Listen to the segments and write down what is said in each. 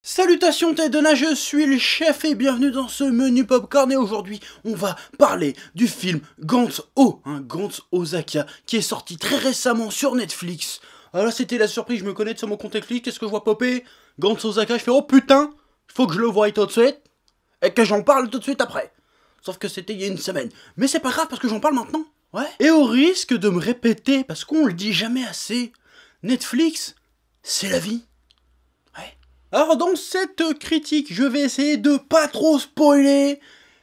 Salutations Tedona, je suis le chef et bienvenue dans ce menu popcorn et aujourd'hui on va parler du film Gantz O, Gantz Ozaka, qui est sorti très récemment sur Netflix. Alors là c'était la surprise, je me connais sur mon compte Netflix, qu'est-ce que je vois popper Gantz Ozaka, je fais oh putain, faut que je le voie tout de suite et que j'en parle tout de suite après. Sauf que c'était il y a une semaine, mais c'est pas grave parce que j'en parle maintenant, ouais. Et au risque de me répéter, parce qu'on le dit jamais assez, Netflix, c'est la vie. Alors dans cette critique, je vais essayer de pas trop spoiler,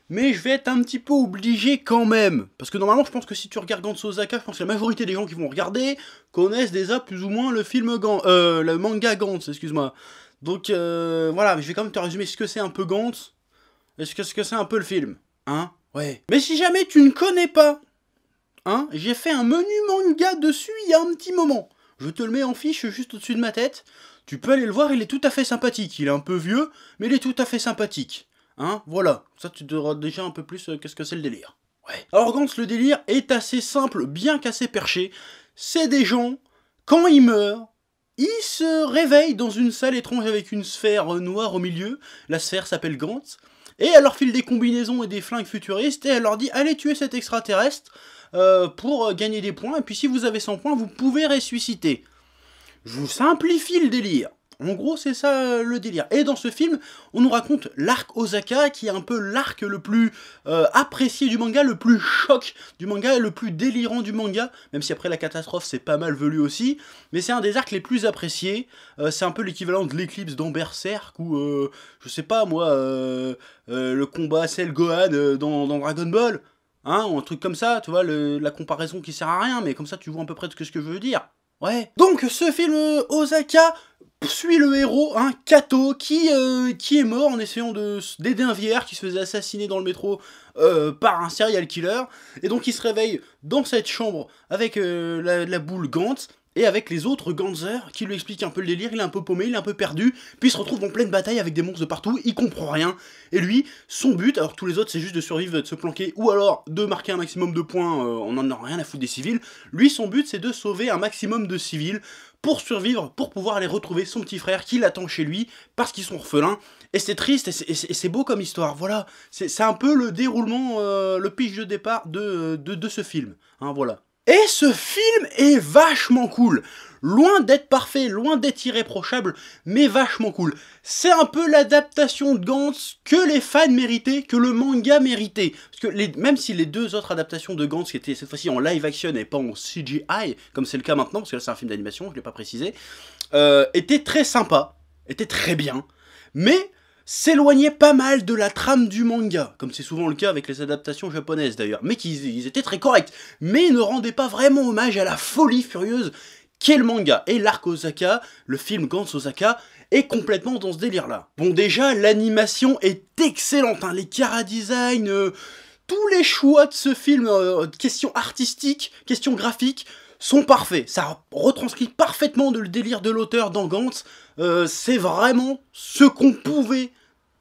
mais je vais être un petit peu obligé quand même. Parce que normalement, je pense que si tu regardes Gantz Ozaka, je pense que la majorité des gens qui vont regarder connaissent déjà plus ou moins le film le manga Gantz, excuse-moi. Donc voilà, je vais quand même te résumer ce que c'est un peu Gantz, et ce que c'est un peu le film, hein. Ouais. Mais si jamais tu ne connais pas, hein, j'ai fait un menu manga dessus il y a un petit moment. Je te le mets en fiche juste au-dessus de ma tête. Tu peux aller le voir, il est tout à fait sympathique. Il est un peu vieux, mais il est tout à fait sympathique. Hein, voilà. Ça, tu te diras déjà un peu plus qu'est-ce que c'est le délire. Ouais. Alors, Gantz, le délire est assez simple, bien qu'assez perché. C'est des gens, quand ils meurent, ils se réveillent dans une salle étrange avec une sphère noire au milieu. La sphère s'appelle Gantz. Et elle leur file des combinaisons et des flingues futuristes. Et elle leur dit, allez tuer cet extraterrestre pour gagner des points. Et puis si vous avez 100 points, vous pouvez ressusciter. Je vous simplifie le délire. En gros, c'est ça le délire. Et dans ce film, on nous raconte l'arc Ozaka, qui est un peu l'arc le plus apprécié du manga, le plus choc du manga, le plus délirant du manga, même si après la catastrophe, c'est pas mal velu aussi. Mais c'est un des arcs les plus appréciés. C'est un peu l'équivalent de l'éclipse dans Berserk, ou, je sais pas moi, le combat Cell Gohan dans Dragon Ball. Hein, ou un truc comme ça, tu vois, la comparaison qui sert à rien, mais comme ça, tu vois à peu près ce que je veux dire. Ouais. Donc ce film Ozaka suit le héros, Kato, qui est mort en essayant d'aider un vieillard qui se faisait assassiner dans le métro par un serial killer. Et donc il se réveille dans cette chambre avec la boule Gantz et avec les autres Gantzers qui lui expliquent un peu le délire. Il est un peu paumé, il est un peu perdu, puis il se retrouve en pleine bataille avec des monstres de partout, il comprend rien. Et lui, son but, alors que tous les autres c'est juste de survivre, de se planquer, ou alors de marquer un maximum de points, on en a rien à foutre des civils. Lui, son but c'est de sauver un maximum de civils pour survivre, pour pouvoir aller retrouver son petit frère qui l'attend chez lui, parce qu'ils sont orphelins. Et c'est triste, et c'est beau comme histoire, voilà. C'est un peu le déroulement, le pitch de départ de ce film, voilà. Et ce film est vachement cool. Loin d'être parfait, loin d'être irréprochable, mais vachement cool. C'est un peu l'adaptation de Gantz que les fans méritaient, que le manga méritait. Parce que même si les deux autres adaptations de Gantz, qui étaient cette fois-ci en live action et pas en CGI, comme c'est le cas maintenant, parce que là c'est un film d'animation, je ne l'ai pas précisé, étaient très sympas, étaient très bien, mais s'éloignaient pas mal de la trame du manga, comme c'est souvent le cas avec les adaptations japonaises d'ailleurs, mais ils étaient très corrects, mais ils ne rendaient pas vraiment hommage à la folie furieuse qu'est le manga. Et l'arc Ozaka, le film Gantz Ozaka, est complètement dans ce délire-là. Bon, déjà, l'animation est excellente, les chara-design, tous les choix de ce film, questions artistiques, questions graphiques, sont parfaits. Ça retranscrit parfaitement le délire de l'auteur dans Gantz. C'est vraiment ce qu'on pouvait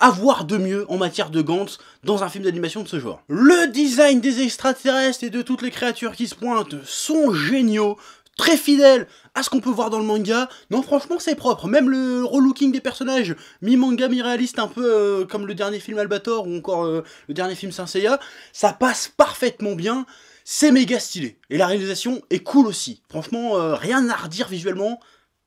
avoir de mieux en matière de Gantz dans un film d'animation de ce genre. Le design des extraterrestres et de toutes les créatures qui se pointent sont géniaux, très fidèles à ce qu'on peut voir dans le manga. Non, franchement, c'est propre. Même le relooking des personnages, mi-manga, mi-réaliste, un peu comme le dernier film Albator ou encore le dernier film Saint Seiya, ça passe parfaitement bien. C'est méga stylé. Et la réalisation est cool aussi. Franchement, rien à redire visuellement,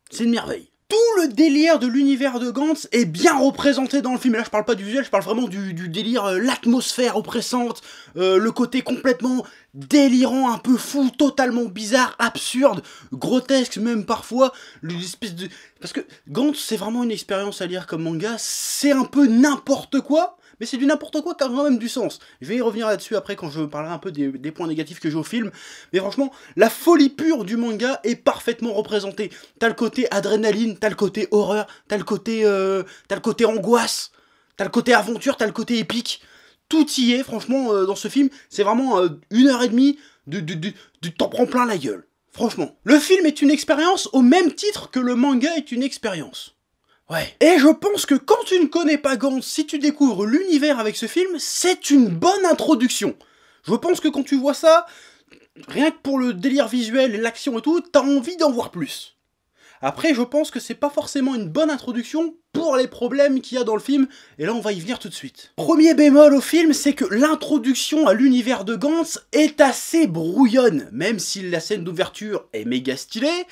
c'est une merveille. Tout le délire de l'univers de Gantz est bien représenté dans le film. Et là, je parle pas du visuel, je parle vraiment du délire, l'atmosphère oppressante, le côté complètement délirant, un peu fou, totalement bizarre, absurde, grotesque même parfois, l'espèce de... Parce que Gantz, c'est vraiment une expérience à lire comme manga, c'est un peu n'importe quoi, mais c'est du n'importe quoi qui a quand même du sens. Je vais y revenir là-dessus après quand je parlerai un peu des points négatifs que j'ai au film. Mais franchement, la folie pure du manga est parfaitement représentée. T'as le côté adrénaline, t'as le côté horreur, t'as le côté angoisse, t'as le côté aventure, t'as le côté épique. Tout y est, franchement, dans ce film. C'est vraiment 1h30 de t'en prends plein la gueule. Franchement. Le film est une expérience au même titre que le manga est une expérience. Ouais. Et je pense que quand tu ne connais pas Gantz, si tu découvres l'univers avec ce film, c'est une bonne introduction. Je pense que quand tu vois ça, rien que pour le délire visuel, l'action et tout, t'as envie d'en voir plus. Après, je pense que c'est pas forcément une bonne introduction pour les problèmes qu'il y a dans le film, et là on va y venir tout de suite. Premier bémol au film, c'est que l'introduction à l'univers de Gantz est assez brouillonne, même si la scène d'ouverture est méga stylée.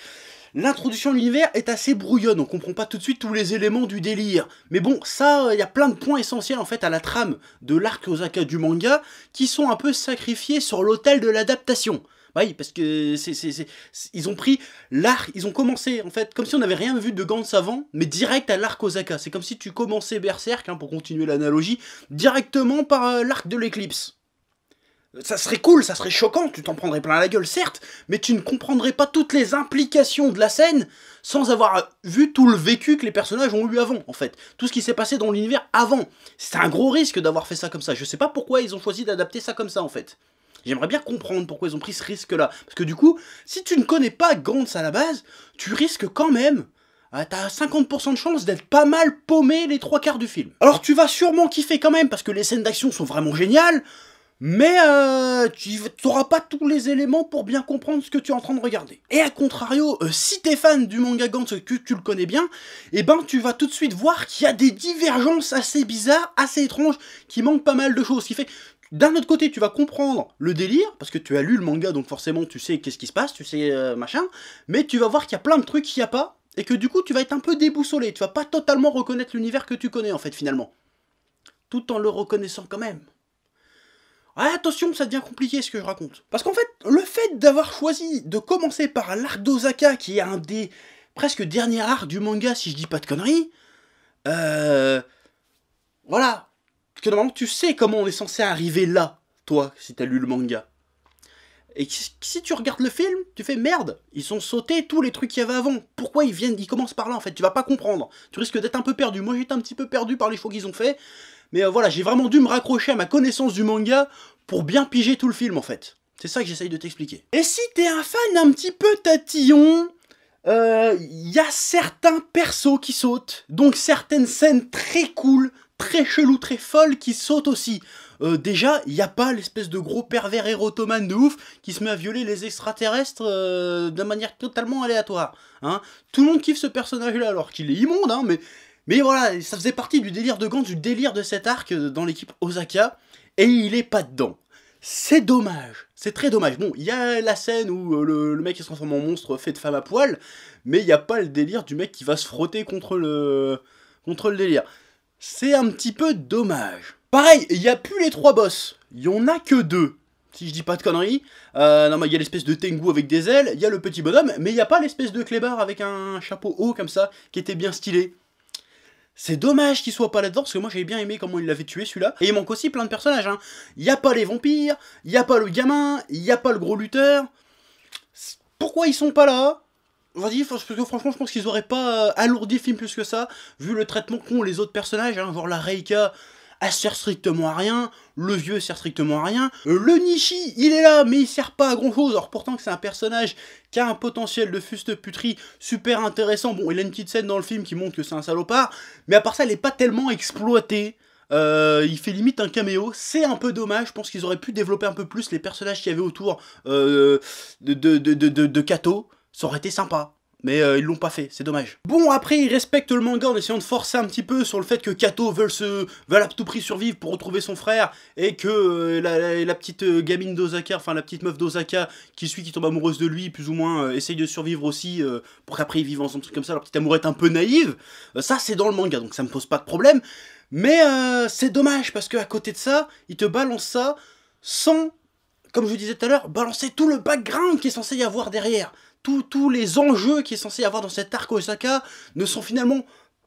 L'introduction de l'univers est assez brouillonne, on comprend pas tout de suite tous les éléments du délire. Mais bon, ça, il y a plein de points essentiels en fait à la trame de l'arc Osaka du manga qui sont un peu sacrifiés sur l'autel de l'adaptation. Oui, parce que ils ont pris l'arc, ils ont commencé en fait comme si on n'avait rien vu de Gantz avant, mais direct à l'arc Osaka. C'est comme si tu commençais Berserk, hein, pour continuer l'analogie, directement par l'arc de l'éclipse. Ça serait cool, ça serait choquant, tu t'en prendrais plein la gueule, certes, mais tu ne comprendrais pas toutes les implications de la scène sans avoir vu tout le vécu que les personnages ont eu avant, en fait. Tout ce qui s'est passé dans l'univers avant. C'est un gros risque d'avoir fait ça comme ça. Je sais pas pourquoi ils ont choisi d'adapter ça comme ça, en fait. J'aimerais bien comprendre pourquoi ils ont pris ce risque-là. Parce que du coup, si tu ne connais pas Gantz à la base, tu risques quand même... T'as 50% de chance d'être pas mal paumé les 3/4 du film. Alors tu vas sûrement kiffer quand même, parce que les scènes d'action sont vraiment géniales, mais tu n'auras pas tous les éléments pour bien comprendre ce que tu es en train de regarder. Et à contrario, si t'es fan du manga Gantz, que tu le connais bien, et ben tu vas tout de suite voir qu'il y a des divergences assez bizarres, assez étranges, qui manquent pas mal de choses, ce qui fait... D'un autre côté, tu vas comprendre le délire, parce que tu as lu le manga, donc forcément tu sais qu'est-ce qui se passe, tu sais machin, mais tu vas voir qu'il y a plein de trucs qu'il n'y a pas, et que du coup tu vas être un peu déboussolé, tu vas pas totalement reconnaître l'univers que tu connais en fait finalement. Tout en le reconnaissant quand même. Ah, attention, ça devient compliqué ce que je raconte. Parce qu'en fait, le fait d'avoir choisi de commencer par l'arc d'Osaka, qui est un des presque derniers arcs du manga, si je dis pas de conneries, voilà. Parce que normalement, tu sais comment on est censé arriver là, toi, si t'as lu le manga. Et si tu regardes le film, tu fais merde, ils ont sauté tous les trucs qu'il y avait avant. Pourquoi ils commencent par là en fait? Tu vas pas comprendre. Tu risques d'être un peu perdu. Moi j'étais un petit peu perdu par les choix qu'ils ont fait. Mais voilà, j'ai vraiment dû me raccrocher à ma connaissance du manga pour bien piger tout le film en fait. C'est ça que j'essaye de t'expliquer. Et si t'es un fan un petit peu tatillon, y a certains persos qui sautent. Donc certaines scènes très cool, très chelou, très folle qui saute aussi. Déjà, il n'y a pas l'espèce de gros pervers érotomane de ouf qui se met à violer les extraterrestres de manière totalement aléatoire. Hein. Tout le monde kiffe ce personnage-là alors qu'il est immonde, hein, mais voilà, ça faisait partie du délire de Gantz, du délire de cet arc dans l'équipe Osaka, et il est pas dedans. C'est dommage, c'est très dommage. Bon, il y a la scène où le mec qui se transforme en monstre fait de femme à poil, mais il n'y a pas le délire du mec qui va se frotter contre le délire. C'est un petit peu dommage. Pareil, il n'y a plus les 3 boss, il n'y en a que 2, si je dis pas de conneries. Non, mais il y a l'espèce de Tengu avec des ailes, il y a le petit bonhomme, mais il n'y a pas l'espèce de clébard avec un chapeau haut comme ça, qui était bien stylé. C'est dommage qu'il soit pas là-dedans, parce que moi j'avais bien aimé comment il l'avait tué celui-là. Et il manque aussi plein de personnages, hein. Il n'y a pas les vampires, il n'y a pas le gamin, il n'y a pas le gros lutteur. Pourquoi ils sont pas là? Vas-y, parce que franchement, je pense qu'ils auraient pas alourdi le film plus que ça, vu le traitement qu'ont les autres personnages, hein, genre la Reika, elle sert strictement à rien, le vieux sert strictement à rien, le Nishi, il est là, mais il sert pas à grand chose, alors pourtant que c'est un personnage qui a un potentiel de fuste puterie super intéressant. Bon, il a une petite scène dans le film qui montre que c'est un salopard, mais à part ça, il est pas tellement exploité. Il fait limite un caméo, c'est un peu dommage, je pense qu'ils auraient pu développer un peu plus les personnages qu'il y avait autour de Kato, ça aurait été sympa. Mais ils l'ont pas fait, c'est dommage. Bon, après, ils respectent le manga en essayant de forcer un petit peu sur le fait que Kato veut à tout prix survivre pour retrouver son frère, et que la petite gamine d'Osaka, enfin la petite meuf d'Osaka qui tombe amoureuse de lui, plus ou moins, essaye de survivre aussi, pour qu'après ils vivent ensemble, truc comme ça, leur petite amourette un peu naïve. Ça, c'est dans le manga, donc ça me pose pas de problème. Mais c'est dommage, parce qu'à côté de ça, ils te balancent ça sans, comme je vous disais tout à l'heure, balancer tout le background qui est censé y avoir derrière. Tous les enjeux qu'il est censé y avoir dans cet arc Osaka ne sont finalement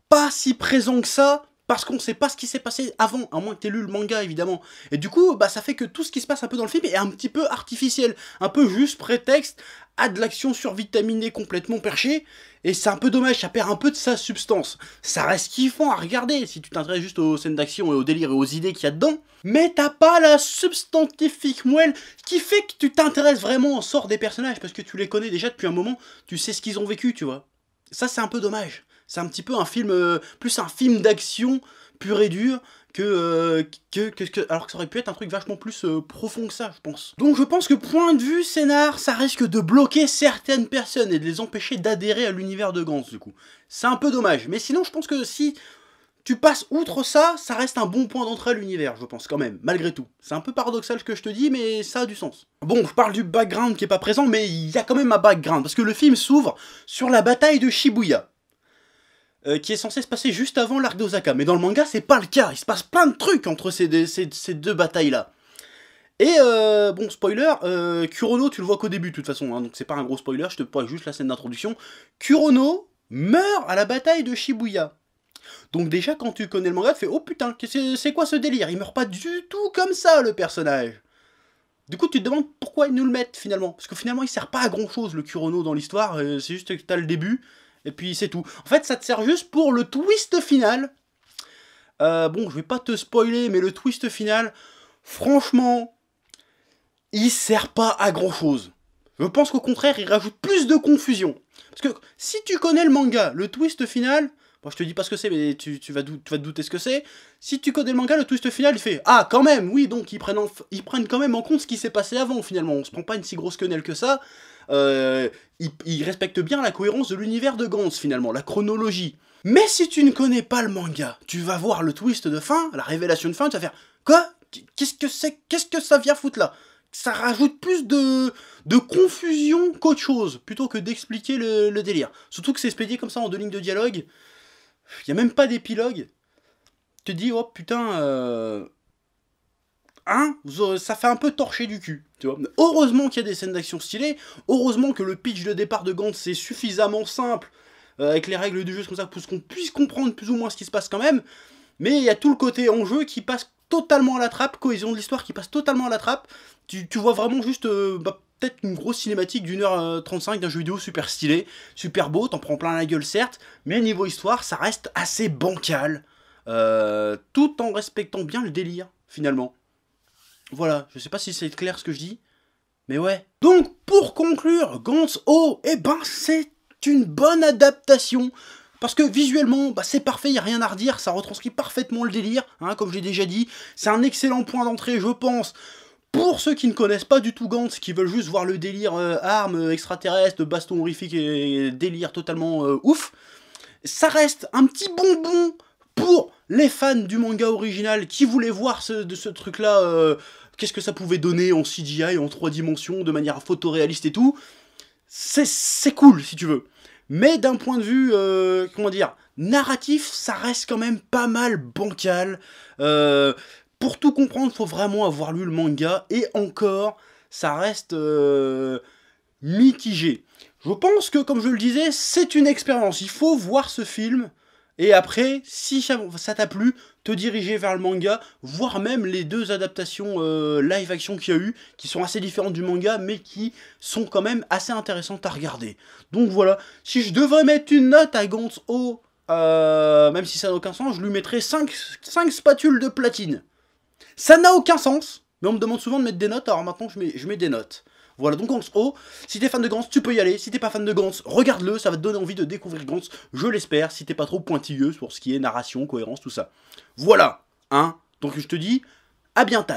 pas si présents que ça, parce qu'on sait pas ce qui s'est passé avant, à moins que tu aies lu le manga évidemment. Et du coup, bah, ça fait que tout ce qui se passe un peu dans le film est un petit peu artificiel, un peu juste prétexte à de l'action survitaminée complètement perchée, et c'est un peu dommage, ça perd un peu de sa substance. Ça reste kiffant à regarder si tu t'intéresses juste aux scènes d'action et aux délires et aux idées qu'il y a dedans, mais t'as pas la substantifique moelle qui fait que tu t'intéresses vraiment au sort des personnages, parce que tu les connais déjà depuis un moment, tu sais ce qu'ils ont vécu, tu vois. Ça, c'est un peu dommage. C'est un petit peu un film, plus un film d'action, pur et dur, alors que ça aurait pu être un truc vachement plus profond que ça, je pense. Donc je pense que point de vue scénar, ça risque de bloquer certaines personnes et de les empêcher d'adhérer à l'univers de Gantz, du coup. C'est un peu dommage, mais sinon je pense que si tu passes outre ça, ça reste un bon point d'entrée à l'univers, je pense quand même, malgré tout. C'est un peu paradoxal ce que je te dis, mais ça a du sens. Bon, je parle du background qui est pas présent, mais il y a quand même un background, parce que le film s'ouvre sur la bataille de Shibuya. Qui est censé se passer juste avant l'arc d'Osaka. Mais dans le manga, c'est pas le cas. Il se passe plein de trucs entre ces deux batailles-là. Et, bon, spoiler, Kurono, tu le vois qu'au début, de toute façon, hein, donc c'est pas un gros spoiler, je te parle juste la scène d'introduction. Kurono meurt à la bataille de Shibuya. Donc déjà, quand tu connais le manga, tu fais « Oh putain, c'est quoi ce délire ?» Il meurt pas du tout comme ça, le personnage. Du coup, tu te demandes pourquoi ils nous le mettent, finalement. Parce que finalement, il sert pas à grand-chose, le Kurono, dans l'histoire. C'est juste que t'as le début... Et puis c'est tout. En fait, ça te sert juste pour le twist final. Bon, je vais pas te spoiler, mais le twist final, franchement, il sert pas à grand chose. Je pense qu'au contraire, il rajoute plus de confusion. Parce que si tu connais le manga, le twist final, bon, je te dis pas ce que c'est, mais tu vas te douter ce que c'est. Si tu connais le manga, le twist final, il fait « Ah, quand même, oui, donc ils prennent quand même en compte ce qui s'est passé avant, finalement. On se prend pas une si grosse quenelle que ça. » il respecte bien la cohérence de l'univers de Gantz, finalement, la chronologie. Mais si tu ne connais pas le manga, tu vas voir le twist de fin, la révélation de fin, tu vas faire « Quoi? Qu'est-ce que c'est? Qu'est-ce que ça vient foutre là ?» Ça rajoute plus de confusion qu'autre chose, plutôt que d'expliquer le délire. Surtout que c'est expédié comme ça en 2 lignes de dialogue. Il n'y a même pas d'épilogue. Tu te dis « Oh putain, hein, ça fait un peu torcher du cul, tu vois. » Heureusement qu'il y a des scènes d'action stylées, heureusement que le pitch de départ de Gantz c'est suffisamment simple, avec les règles du jeu comme ça, pour qu'on puisse comprendre plus ou moins ce qui se passe quand même, mais il y a tout le côté enjeu qui passe totalement à la trappe, cohésion de l'histoire qui passe totalement à la trappe, tu vois vraiment juste, peut-être une grosse cinématique d'1h35 d'un jeu vidéo super stylé, super beau, t'en prends plein la gueule certes, mais niveau histoire, ça reste assez bancal, tout en respectant bien le délire, finalement. Voilà, je sais pas si c'est clair ce que je dis, mais ouais. Donc, pour conclure, Gantz O, eh ben, c'est une bonne adaptation. Parce que visuellement, bah, c'est parfait, y a rien à redire, ça retranscrit parfaitement le délire, hein, comme j'ai déjà dit. C'est un excellent point d'entrée, je pense, pour ceux qui ne connaissent pas du tout Gantz, qui veulent juste voir le délire armes extraterrestres, baston horrifique et délire totalement ouf. Ça reste un petit bonbon pour les fans du manga original qui voulaient voir ce truc-là, qu'est-ce que ça pouvait donner en CGI, en 3 dimensions, de manière photoréaliste et tout. C'est cool, si tu veux. Mais d'un point de vue, comment dire, narratif, ça reste quand même pas mal bancal. Pour tout comprendre, il faut vraiment avoir lu le manga. Et encore, ça reste mitigé. Je pense que, comme je le disais, c'est une expérience. Il faut voir ce film. Et après, si ça t'a plu, te diriger vers le manga, voire même les 2 adaptations live action qu'il y a eu, qui sont assez différentes du manga, mais qui sont quand même assez intéressantes à regarder. Donc voilà, si je devrais mettre une note à Gantz O, même si ça n'a aucun sens, je lui mettrais 5 spatules de platine. Ça n'a aucun sens, mais on me demande souvent de mettre des notes, alors maintenant je mets des notes. Voilà, donc Gantz O, si t'es fan de Gantz, tu peux y aller. Si t'es pas fan de Gantz, regarde-le, ça va te donner envie de découvrir Gantz, je l'espère, si t'es pas trop pointilleuse pour ce qui est narration, cohérence, tout ça. Voilà, hein, donc je te dis, à bientôt.